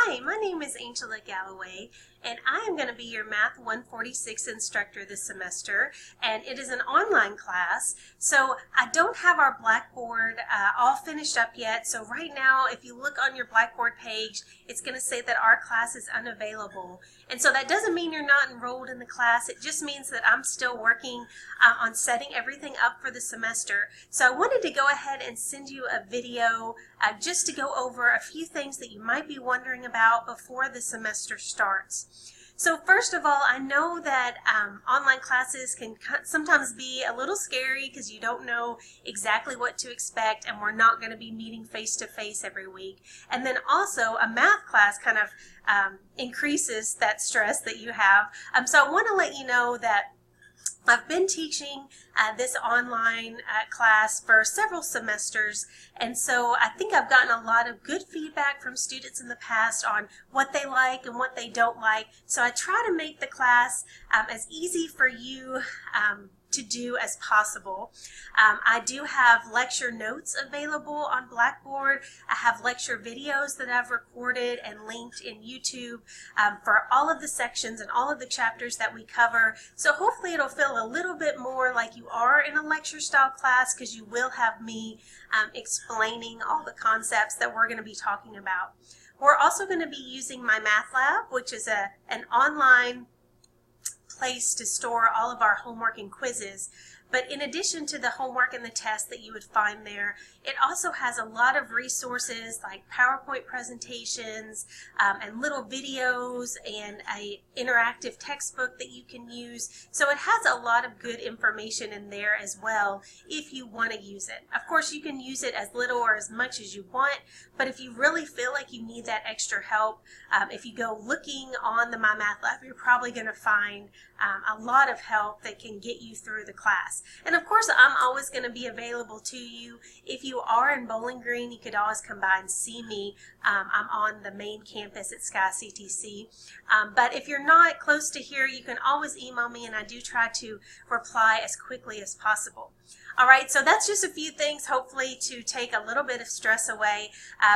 Hi, my name is Angela Galloway, and I am going to be your Math 146 instructor this semester, and it is an online class, so I don't have our Blackboard all finished up yet. So right now, if you look on your Blackboard page, it's going to say that our class is unavailable, and so that doesn't mean you're not enrolled in the class. It just means that I'm still working on setting everything up for the semester. So I wanted to go ahead and send you a video just to go over a few things that you might be wondering about before the semester starts. So first of all, I know that online classes can sometimes be a little scary because you don't know exactly what to expect, and we're not going to be meeting face-to-face every week. And then also a math class kind of increases that stress that you have. So I want to let you know that I've been teaching this online class for several semesters, and so I think I've gotten a lot of good feedback from students in the past on what they like and what they don't like. So I try to make the class as easy for you to do as possible. I do have lecture notes available on Blackboard. I have lecture videos that I've recorded and linked in YouTube for all of the sections and all of the chapters that we cover. So hopefully it'll feel a little bit more like you are in a lecture style class, because you will have me explaining all the concepts that we're going to be talking about. We're also going to be using my Math Lab, which is an online place to store all of our homework and quizzes. But in addition to the homework and the tests that you would find there, it also has a lot of resources like PowerPoint presentations and little videos and an interactive textbook that you can use. So it has a lot of good information in there as well if you want to use it. Of course, you can use it as little or as much as you want, but if you really feel like you need that extra help, if you go looking on the My Math Lab, you're probably going to find a lot of help that can get you through the class. And of course, I'm always going to be available to you. If you are in Bowling Green, you could always come by and see me. I'm on the main campus at Sky CTC. But if you're not close to here, you can always email me, and I do try to reply as quickly as possible. All right, so that's just a few things, hopefully, to take a little bit of stress away.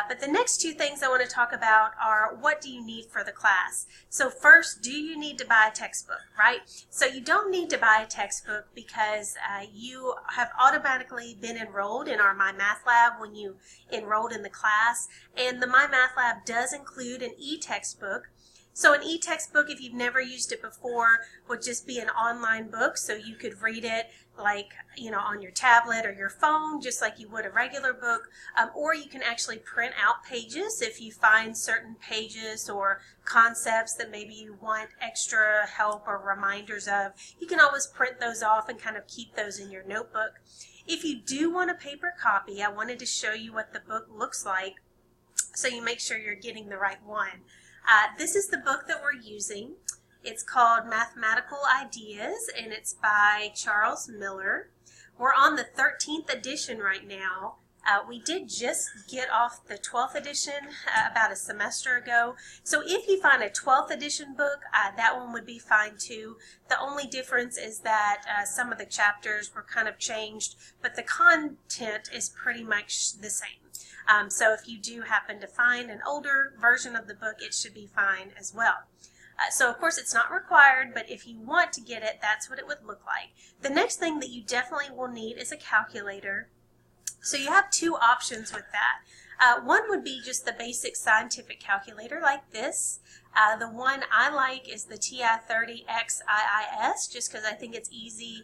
But the next two things I want to talk about are, what do you need for the class? So first, do you need to buy a textbook, right? So you don't need to buy a textbook because you have automatically been enrolled in our My Math Lab when you enrolled in the class. And the My Math Lab does include an e-textbook. So an e-textbook, if you've never used it before, would just be an online book, so you could read it like, on your tablet or your phone, just like you would a regular book, or you can actually print out pages if you find certain pages or concepts that maybe you want extra help or reminders of. You can always print those off and kind of keep those in your notebook. If you do want a paper copy, I wanted to show you what the book looks like so you make sure you're getting the right one. This is the book that we're using. It's called Mathematical Ideas, and it's by Charles Miller. We're on the 13th edition right now. We did just get off the 12th edition about a semester ago. So if you find a 12th edition book, that one would be fine too. The only difference is that some of the chapters were kind of changed, but the content is pretty much the same. So if you do happen to find an older version of the book, it should be fine as well. So of course it's not required, but if you want to get it, that's what it would look like. The next thing that you definitely will need is a calculator. So you have two options with that. One would be just the basic scientific calculator like this. The one I like is the TI-30XIIS, just because I think it's easy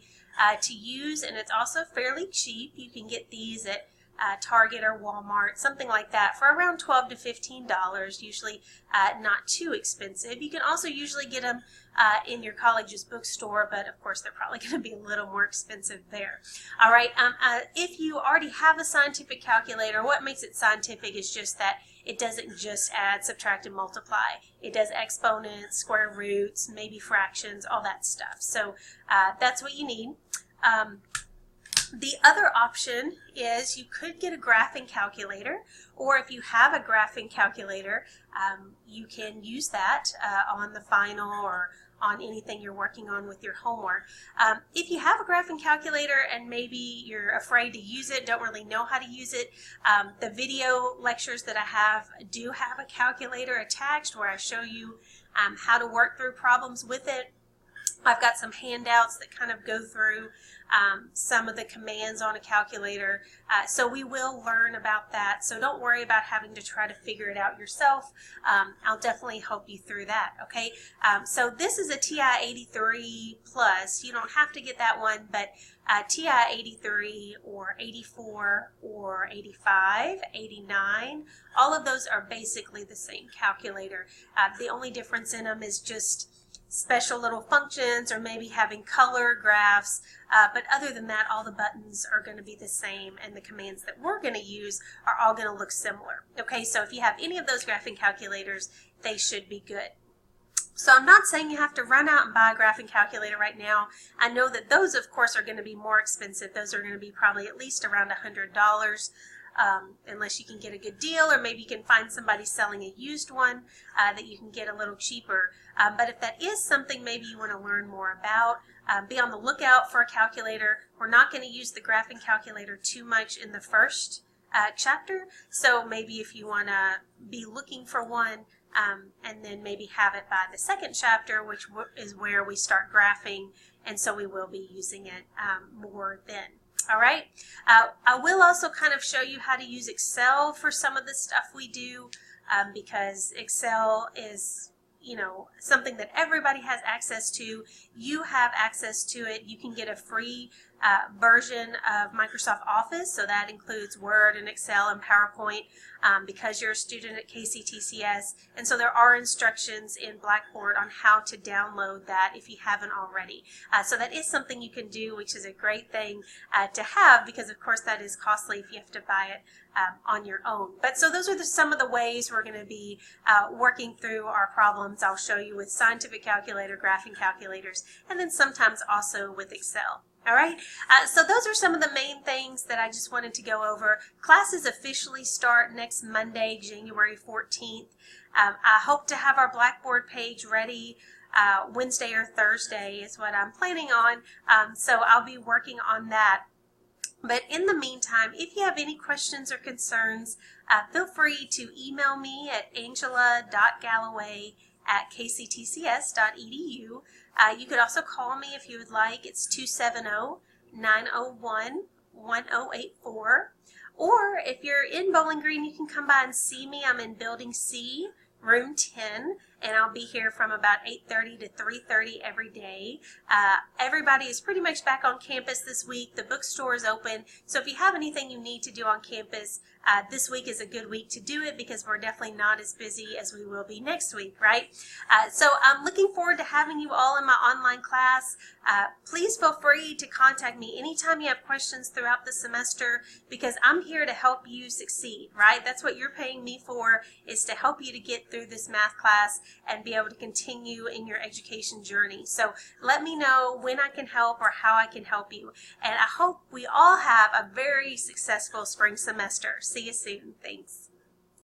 to use, and it's also fairly cheap. You can get these at Target or Walmart, something like that, for around $12 to $15, usually not too expensive. You can also usually get them in your college's bookstore, but of course they're probably going to be a little more expensive there. All right, if you already have a scientific calculator, what makes it scientific is just that it doesn't just add, subtract, and multiply. It does exponents, square roots, maybe fractions, all that stuff. So that's what you need. The other option is you could get a graphing calculator, or if you have a graphing calculator, you can use that on the final or on anything you're working on with your homework. If you have a graphing calculator and maybe you're afraid to use it, don't really know how to use it, the video lectures that I have do have a calculator attached where I show you how to work through problems with it. I've got some handouts that kind of go through some of the commands on a calculator, so we will learn about that. So don't worry about having to try to figure it out yourself. I'll definitely help you through that, okay? So this is a TI-83 Plus. You don't have to get that one, but TI-83 or 84 or 85, 89, all of those are basically the same calculator. The only difference in them is just special little functions or maybe having color graphs, but other than that, all the buttons are going to be the same, and the commands that we're going to use are all going to look similar. Okay, so if you have any of those graphing calculators, they should be good. So I'm not saying you have to run out and buy a graphing calculator right now. I know that those, of course, are going to be more expensive. Those are going to be probably at least around $100. Unless you can get a good deal, or maybe you can find somebody selling a used one that you can get a little cheaper. But if that is something maybe you want to learn more about, be on the lookout for a calculator. We're not going to use the graphing calculator too much in the first chapter, so maybe if you want to be looking for one, and then maybe have it by the second chapter, which is where we start graphing, and so we will be using it more then. All right. I will also kind of show you how to use Excel for some of the stuff we do, because Excel is, you know, something that everybody has access to. You have access to it. You can get a free version of Microsoft Office, so that includes Word and Excel and PowerPoint, because you're a student at KCTCS, and so there are instructions in Blackboard on how to download that if you haven't already. So that is something you can do, which is a great thing to have, because of course that is costly if you have to buy it on your own. But so those are some of the ways we're going to be working through our problems. I'll show you with scientific calculator, graphing calculators, and then sometimes also with Excel. All right, so those are some of the main things that I just wanted to go over. Classes officially start next Monday, January 14th. I hope to have our Blackboard page ready Wednesday or Thursday is what I'm planning on, so I'll be working on that. But in the meantime, if you have any questions or concerns, feel free to email me at angela.galloway@kctcs.edu. You could also call me if you would like. It's 270-901-1084. Or if you're in Bowling Green, you can come by and see me. I'm in Building C, Room 10, and I'll be here from about 8:30 to 3:30 every day. Everybody is pretty much back on campus this week. The bookstore is open, so if you have anything you need to do on campus, this week is a good week to do it, because we're definitely not as busy as we will be next week, right? So I'm looking forward to having you all in my online class. Please feel free to contact me anytime you have questions throughout the semester, because I'm here to help you succeed, right? That's what you're paying me for, is to help you to get through this math class and be able to continue in your education journey. So let me know when I can help or how I can help you. And I hope we all have a very successful spring semester. See you soon. Thanks.